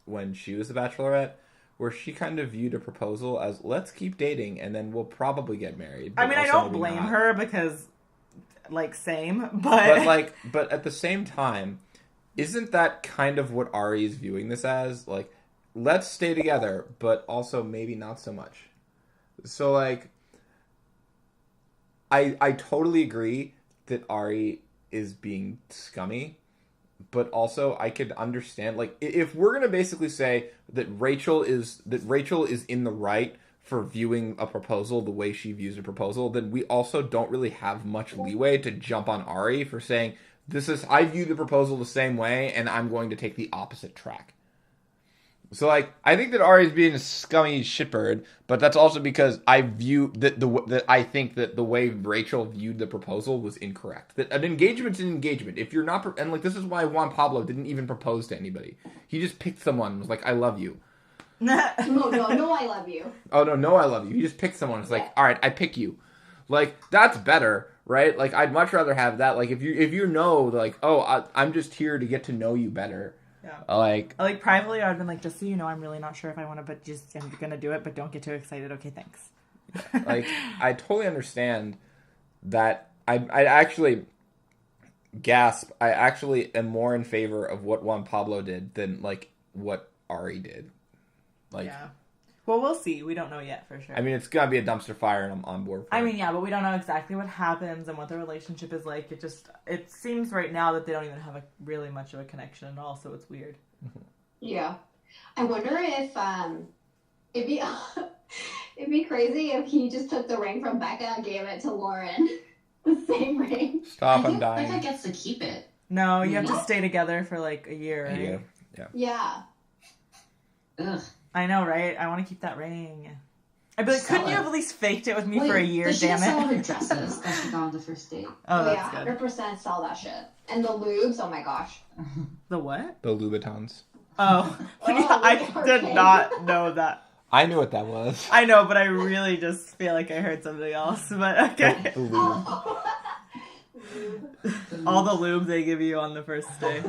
when she was the Bachelorette, where she kind of viewed a proposal as, let's keep dating, and then we'll probably get married. I mean, I also don't maybe blame not. her because, like, same, but But at the same time, isn't that kind of what Ari is viewing this as? Like, let's stay together, but also maybe not so much. So, like, I totally agree that Ari is being scummy, but also I could understand, like, if we're gonna basically say that Rachel is in the right for viewing a proposal the way she views a proposal, then we also don't really have much leeway to jump on Ari for saying, I view the proposal the same way, and I'm going to take the opposite track. So, like, I think that Ari's being a scummy shitbird, but that's also because I view that I think that the way Rachel viewed the proposal was incorrect. That an engagement's an engagement. If you're not, and like, this is why Juan Pablo didn't even propose to anybody. He just picked someone and was like, "I love you." No, I love you. Oh no, I love you. He just picked someone. It's like, all right, I pick you. Like, that's better, right? Like, I'd much rather have that. Like, if you know, like, oh, I'm just here to get to know you better. yeah. Like Privately, I'd been like, just so you know, I'm really not sure if I want to, but just I'm gonna do it, but don't get too excited. Okay, thanks. like, I totally understand that. I actually gasp. I actually am more in favor of what Juan Pablo did than, like, what Ari did. Like, yeah. Well, we'll see. We don't know yet for sure. I mean, it's gonna be a dumpster fire, and I'm on board for it. I mean, yeah, but we don't know exactly what happens and what the relationship is like. It seems right now that they don't even have really much of a connection at all, so it's weird. Yeah. I wonder if it'd be it'd be crazy if he just took the ring from Becca and gave it to Lauren. The same ring. Stop! I I'm think dying. Becca gets to keep it. No, you have to What? stay together for like a year, right? Yeah. Yeah. Ugh. I know, right? I want to keep that ring. I'd be like, Sell couldn't you it. have at least faked it with me Wait, for a year, does she damn sell her it? dresses that she got on the first date? Oh, that's yeah, good. 100% sell that shit. And the lubes, oh my gosh. The what? The Louboutins. Oh, Oh, yeah, I okay. did not know that. I knew what that was. I know, but I really just feel like I heard something else. But okay. The lube. All the lube they give you on the first day.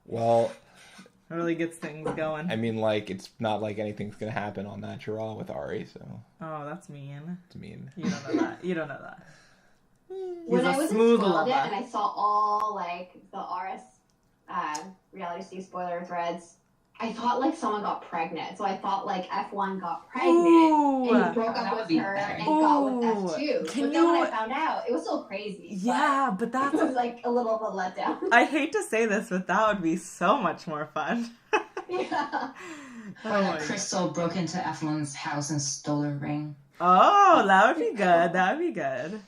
Well, It really gets things going. I mean, like, it's not like anything's gonna happen on that draw with Ari, so Oh, that's mean. it's mean. You don't know that. You don't know that. When a I was in smooth Spoiled It lover. and I saw all like the RS reality Steve spoiler threads, I thought like someone got pregnant. So I thought like F1 got pregnant Ooh. and he broke That up would with be her better. and got with Ooh. F2. Can But then when you- I found out, it was so crazy. Yeah, but But that's it was like a little of a letdown. I hate to say this, but that would be so much more fun. Yeah. Oh my- Crystal broke into F1's house and stole her ring. Oh, that would be good. That would be good.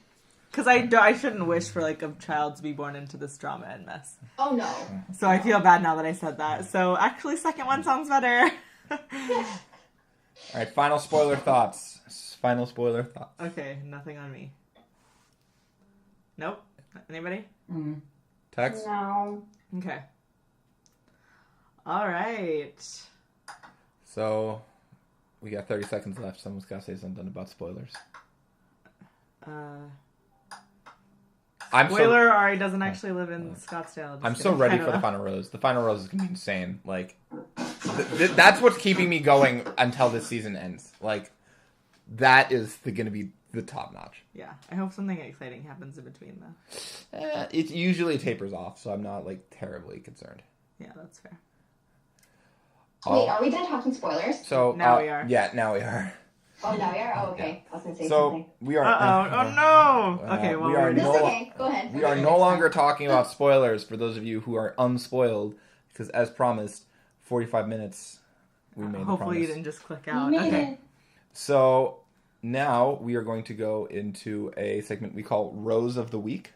Because I shouldn't wish for like a child to be born into this drama and mess. Oh no. So I feel bad now that I said that. So actually, second one sounds better. All right, final spoiler thoughts. Final spoiler thoughts. Okay, nothing on me. Nope. Anybody? Mm. Text. No. Okay. All right. So, we got 30 seconds left. Someone's got to say something about spoilers. Spoiler, Ari doesn't actually live in Scottsdale. I'm so ready for the final rose. The final rose is gonna be insane. Like, that's what's keeping me going until this season ends. Like, that is gonna be the top notch. Yeah, I hope something exciting happens in between though. It usually tapers off, so I'm not like terribly concerned. Yeah, that's fair. Wait, are we done talking spoilers? So now we are. Yeah, now we are. Oh, now we are? Oh, okay. Yeah. I was going to say So something. we are. Oh no! Okay, well, okay. Go ahead. We are no longer talking about spoilers for those of you who are unspoiled, because as promised, 45 minutes. We made the promise. Hopefully you didn't just click out. We made Okay. it. So now we are going to go into a segment we call Rose of the Week,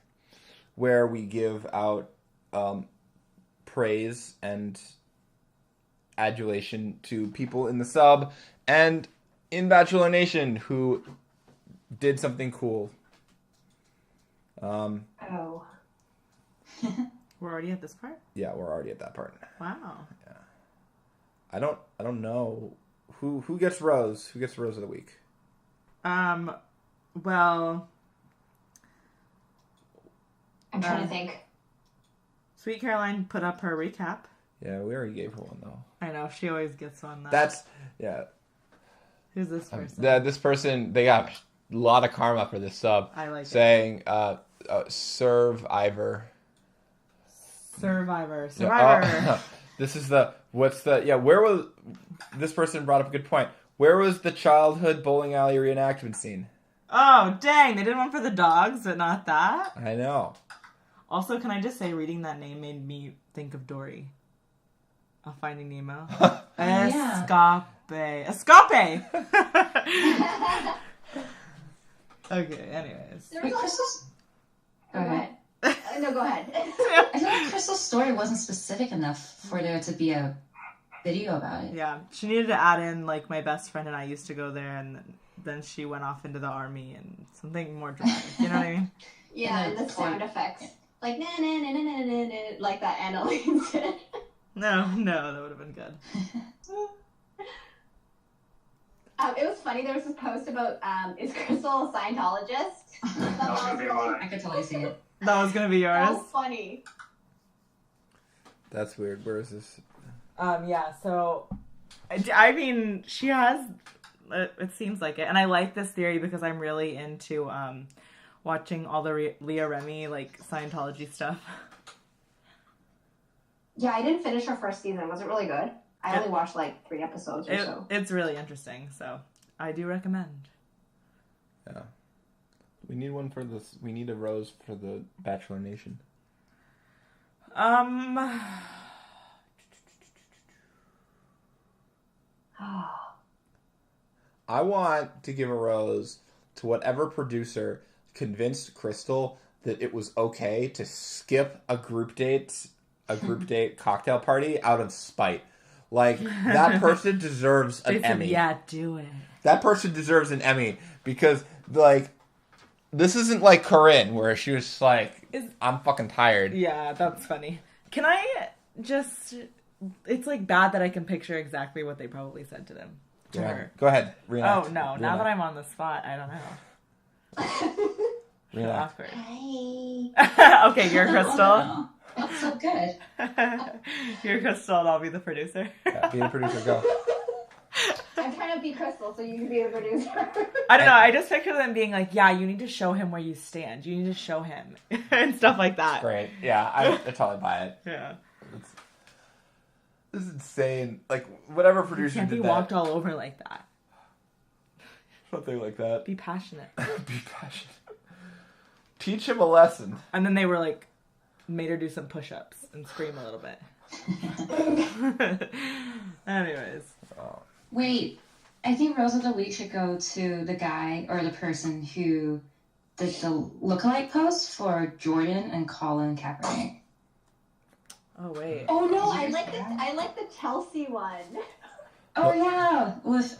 where we give out praise and adulation to people in the sub and in Bachelor Nation who did something cool. Oh. We're already at this part? Yeah, we're already at that part. Wow. Yeah. I don't know who gets Rose. Who gets Rose of the Week? Well, I'm trying to think. Sweet Caroline put up her recap. Yeah, we already gave her one though. I know, she always gets one. That's yeah. Who's this person? This person, they got a lot of karma for this sub. I like saying, Survivor. Survivor. This is where was, this person brought up a good point. Where was the childhood bowling alley reenactment scene? Oh, dang, they did one for the dogs, but not that? I know. Also, can I just say, reading that name made me think of Dory. Of Finding Nemo. Yeah. Escape! Okay, anyways. There Wait, was Crystal's... Go ahead. No, go ahead. I feel like Crystal's story wasn't specific enough for there to be a video about it. Yeah, she needed to add in, like, my best friend and I used to go there, and then she went off into the army, and something more dramatic, you know what I mean? Yeah, and the sound effects. Like, na na na na na na na, like that Annalise did. No, that would have been good. It was funny, there was this post about, is Crystal a Scientologist? That was gonna be mine. I could totally see it. That was gonna be yours? So funny. That's weird. Where is this? Yeah, so, I mean, she has, it seems like it, and I like this theory because I'm really into, watching all the Leah Remini, like, Scientology stuff. Yeah, I didn't finish her first season. Was it really good? I only watched like 3 episodes or so. It's really interesting, so I do recommend. Yeah. We need one for this. We need a rose for the Bachelor Nation. I want to give a rose to whatever producer convinced Crystal that it was okay to skip a group date cocktail party out of spite. Like, that person deserves an Emmy. Yeah, do it. That person deserves an Emmy because, like, this isn't like Corinne where she was just like, I'm fucking tired. Yeah, that's funny. Can I just... It's, like, bad that I can picture exactly what they probably said to them. To her. Go ahead. Reenact. Oh, no. Now that I'm on the spot, I don't know. Reenact. Awkward. Hi. Okay, you're Crystal. Oh, that's so good. You're Crystal and I'll be the producer. Yeah, be the producer, go. I'm trying to be Crystal so you can be the producer. I don't know. I just picture them being like, yeah, you need to show him where you stand. You need to show him. And stuff like that. Great. Yeah, I totally buy it. Yeah. This is insane. Like, whatever producer Can't did be that. walked all over like that. Something like that. Be passionate. Be passionate. Teach him a lesson. And then they were like, made her do some push-ups and scream a little bit. Anyways. Oh. Wait, I think Rose of the Week should go to the guy or the person who did the lookalike post for Jordan and Colin Kaepernick. Oh, wait. Oh no, I like the Chelsea one. Oh yeah, with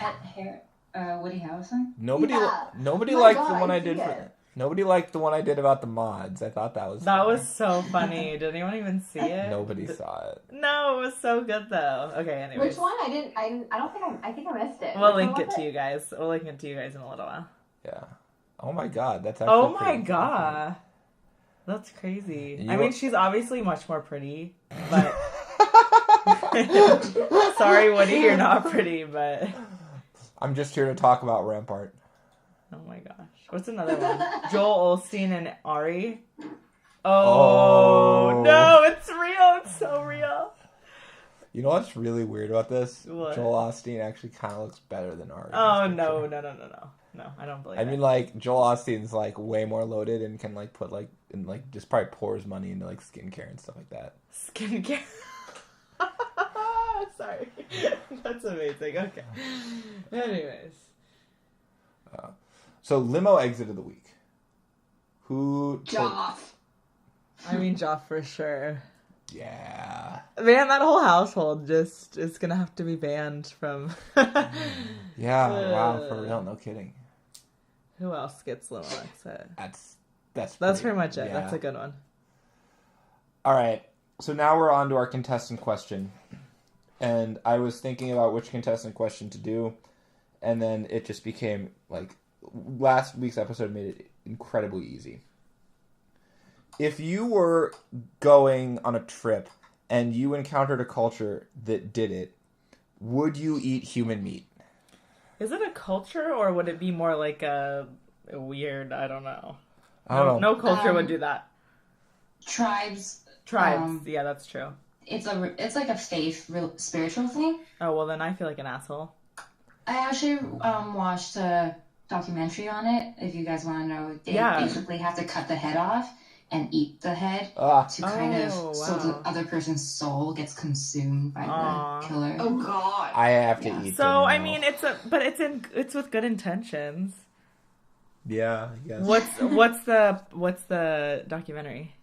Woody Harrelson. Nobody Yeah. liked God, the one I I did see for it. Nobody liked the one I did about the mods. I thought that was That funny. was so funny. Did anyone even see it? Nobody saw it. No, it was so good though. Okay, anyways. Which one? I think I missed it. We'll Which link one it was to you guys. We'll link it to you guys in a little while. Yeah. Oh my god, that's actually Oh my pretty god. That's crazy. You I were- mean, she's obviously much more pretty, but... Sorry, Woody, you're not pretty, but... I'm just here to talk about Rampart. Oh my gosh. What's another one? Joel Osteen and Ari. Oh. No, it's real. It's so real. You know what's really weird about this? What? Joel Osteen actually kind of looks better than Ari. Oh, in this no, picture. No, I don't believe I it. mean, like, Joel Osteen's, like, way more loaded and can, like, put, like, and, like, just probably pours money into, like, skincare and stuff like that. Skincare. Sorry. That's amazing. Okay. Anyways. So, limo exit of the week. Who... Joff. I mean, Joff for sure. Yeah. Man, that whole household just is gonna have to be banned from... Yeah, wow, for real, no kidding. Who else gets limo exit? That's Pretty much it. yeah. That's a good one. All right, so now we're on to our contestant question. And I was thinking about which contestant question to do, and then it just became, like, last week's episode made it incredibly easy. If you were going on a trip and you encountered a culture that did it, would you eat human meat? Is it a culture, or would it be more like a weird, I don't know. I don't know. No culture would do that. Tribes. Tribes, yeah, that's true. It's like a faith, spiritual thing. Oh, well then I feel like an asshole. I actually watched a documentary on it. If you guys want to know, they basically have to cut the head off and eat the head to kind of so the other person's soul gets consumed by the killer. Oh God. I have to eat. So I mean, it's with good intentions. Yeah. Yes. What's the documentary?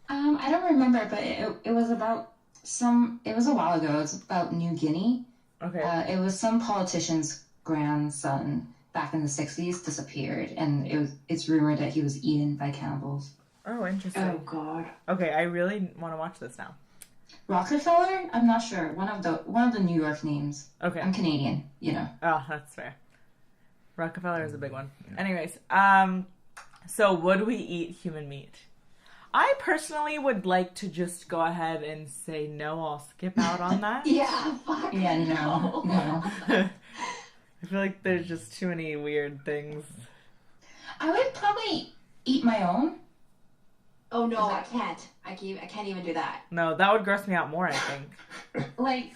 I don't remember, but it was about it was a while ago. It was about New Guinea. Okay. It was some politician's grandson back in the 60s disappeared, and it's rumored that he was eaten by cannibals. Oh, interesting. Oh God. Okay, I really want to watch this now. Rockefeller? I'm not sure. One of the New York names. Okay. I'm Canadian, you know. Oh, that's fair. Rockefeller is a big one. Anyways, so would we eat human meat? I personally would like to just go ahead and say no. I'll skip out on that. Yeah. Fuck. Yeah, no. I feel like there's just too many weird things. I would probably eat my own. Oh no, I can't. I can't even do that. No, that would gross me out more, I think. Like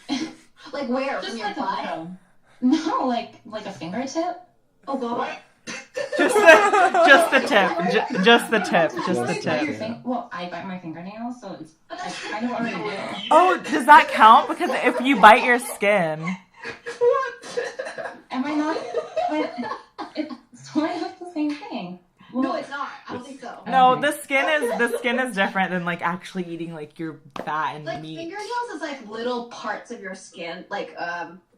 where? just From your like butt? a little. No, like a fingertip. Oh God. Just the tip. Just the tip. Just the tip. Well, I bite my fingernails, so I kind of already do. Oh, does that count? Because if you bite your skin... Am I not? But it's sort of the same thing. Well, No, it's not. I don't think so. No, the skin is different than like actually eating like your fat and Like meat. fingernails is like little parts of your skin, like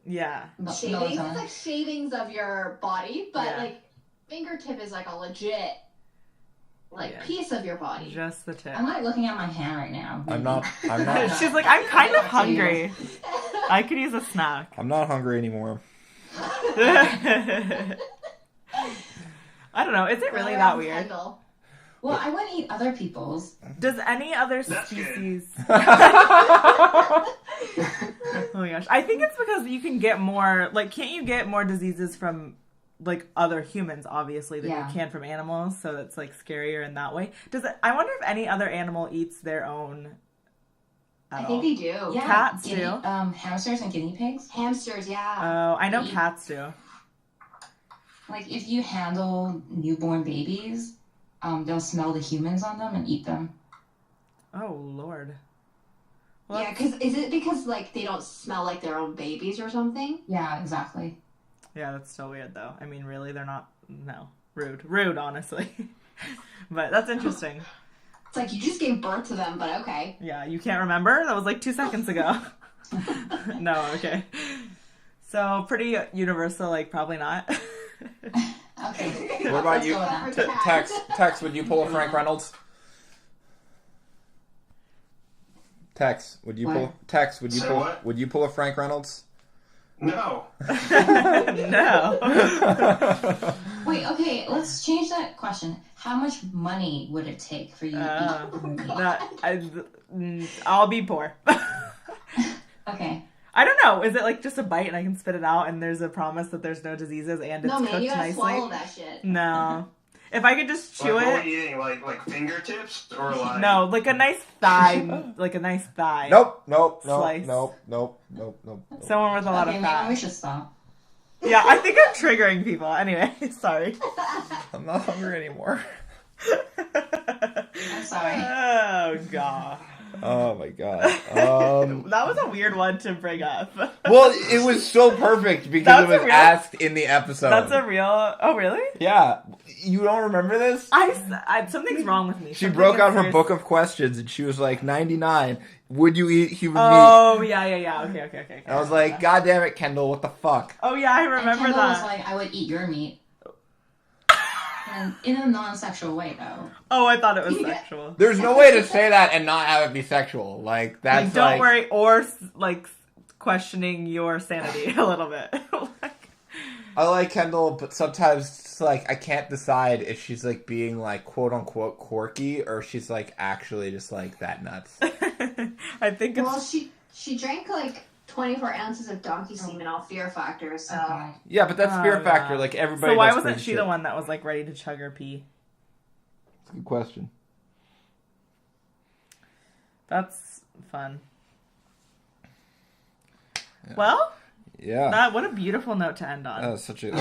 Yeah. shavings. It's like shavings of your body, but Yeah. like fingertip is like a legit piece of your body. Just the tip. I'm not looking at my hand right now. I'm not. She's like, I'm kind of hungry. I could use a snack. I'm not hungry anymore. I don't know. Is it really that weird? Handle. Well, I wouldn't eat other people's. Does any other That's species... Oh my gosh. I think it's because you can get more... Like, can't you get more diseases from, like, other humans, obviously, than you can from animals? So it's, like, scarier in that way. I wonder if any other animal eats their own... I think they do. Yeah, Cats do. Hamsters and guinea pigs. Hamsters, yeah. Oh, I know cats do. Like, if you handle newborn babies, they'll smell the humans on them and eat them. Oh, Lord. Well, Yeah, is it because like they don't smell like their own babies or something? Yeah, exactly. yeah, that's still weird, though. I mean, really, they're not... No. Rude, honestly. But that's interesting. It's like you just gave birth to them, but okay. Yeah, you can't remember? That was like 2 seconds ago. No, okay. So, pretty universal, like, probably not. Okay. What about Let's you? go with that. Tex, would you pull a Frank Reynolds? Tex, would you pull? Tex, would you Say pull? what? Would you pull a Frank Reynolds? No. No. Wait, okay, let's change that question. How much money would it take for you to eat meat? I'll be poor. Okay. I don't know. Is it like just a bite and I can spit it out and there's a promise that there's no diseases and it's No, man, cooked you gotta nicely? swallow that shit. No. If I could just chew What are it. you eating? Like fingertips or like? No, like a nice thigh. Like a nice thigh. Nope. Slice. Nope. Someone with a lot Okay, of maybe fat. we should stop. Yeah, I think I'm triggering people. Anyway, sorry. I'm not hungry anymore. I'm sorry. Oh, God. Oh my god. That was a weird one to bring up. Well, it was so perfect because it was asked in the episode. That's a real... Oh, really? Yeah. You don't remember this? Something's wrong with me. She broke out her book of questions and she was like, 99. Would you eat human meat? Oh, yeah. Okay. And I was like, God damn it, Kendall, what the fuck? Oh, yeah, I remember Kendall that. was like, I would eat your meat. And in a non-sexual way, though. Oh, I thought it was sexual. There's no way to say that and not have it be sexual. Like, that's like, don't worry, or, like, questioning your sanity a little bit. I like Kendall, but sometimes it's like, I can't decide if she's, like, being, like, quote-unquote quirky, or she's, like, actually just, like, that nuts. I think it's... Well, she drank, like, 24 ounces of donkey semen off Fear Factor, so... Okay. Yeah, but that's Fear Factor. Like, everybody So why does wasn't crazy she shit. the one that was, like, ready to chug her pee? That's a good question. That's fun. Yeah. Well... Yeah. What a beautiful note to end on. That's something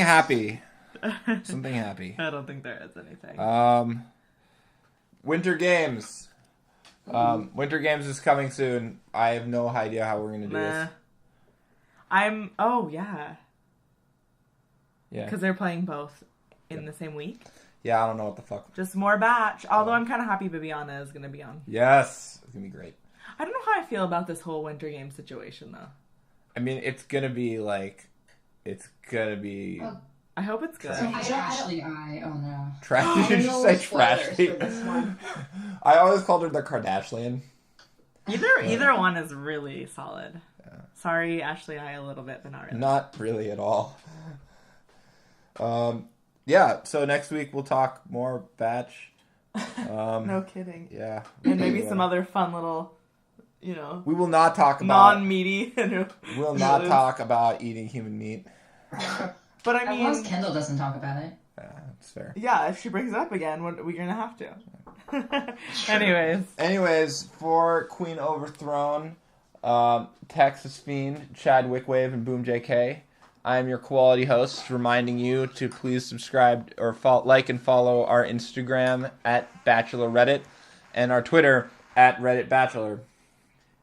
happy. Something happy. I don't think there is anything. Winter Games. Winter Games is coming soon. I have no idea how we're gonna do this. Oh, yeah. Yeah. Because they're playing both in the same week. Yeah, I don't know what the fuck. Just more batch. Although I'm kind of happy Bibiana is gonna be on. Yes. It's gonna be great. I don't know how I feel about this whole Winter Games situation, though. I mean, it's gonna be like... It's gonna be... Oh. I hope it's good. Trashly Eye. Oh, no. Did you say trashy? I always called her the Kardashian. Either one is really solid. Yeah. Sorry, Ashley, I a little bit, but not really. Not really at all. Yeah, so next week we'll talk more Batch. No kidding. Yeah. And maybe some other fun little, We will not talk about... Non-meaty. We'll not talk about eating human meat. But I mean... Unless Kendall doesn't talk about it. Yeah, that's fair. Yeah, if she brings it up again, we're going to have to. Anyways, for Queen Overthrown, Texas Fiend, Chadwickwave, and BoomJayKay, I am your quality host, reminding you to please subscribe or like and follow our Instagram at Bachelor Reddit and our Twitter at Reddit Bachelor.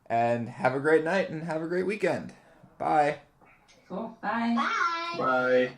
And have a great night and have a great weekend. Bye. Cool. Bye. Bye. Bye.